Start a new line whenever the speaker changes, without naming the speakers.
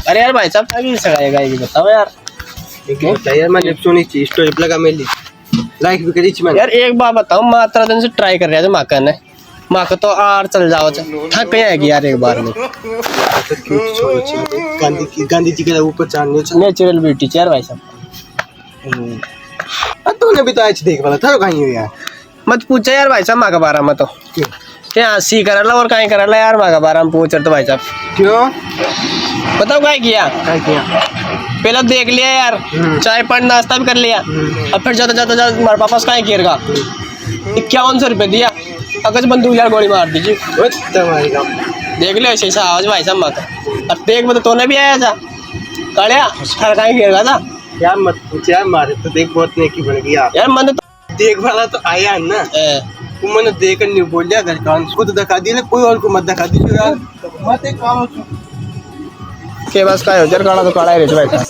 अरे यार भाई साहब आगे सगाएगा ये बताओ यार।
यार मैं नेप्सोनी ची स्टोरी लगा मेली लाइक भी करी छी मैं
यार एक बात बताओ, मात्रा दिन से ट्राई कर रहा है माँ ने माँ को तो आर चल जाओ थक आएगी यार एक बार में।
तो क्यों छोड़ो छी गांधी जी के ऊपर चढ़ने छ
नेचुरल ब्यूटी यार भाई साहब।
तूने भी तो आज देख वाला था कहीं हो यार।
मत पूछा यार भाई साहब माँ के बारे में तो
क्यों
क्या सी करला और कहीं करला यार माँ के बारे में पूछ रहे तो भाई साहब
क्यों
बताओ क्या किया।
क्या किया
पहले देख लिया यार, चाय पानी नाश्ता भी कर लिया, अब फिर जाता जाता जाता हमारे पापा से कहीं गिरेगा 5100 रुपये दिया, अगर बंदूक यार गोली मार दीजिए।
तुम्हारी काम
देख लो ऐसे आवाज भाई साहब मत। अब देख मतलब तूने भी आया था कड़िया फिर कहीं गिरेगा था
यार मत पूछ यार मारे तो देख बहुत नेकी बन गया
यार मैंने तो
देख वाला तो आया ना तू मैंने देख नहीं बोल दिया घर का खुद दिखा दिया कोई और को मत दिखा दीजिए यार मत एक काम
के बस का हो यार काला तो काला ही रहे भाई साहब।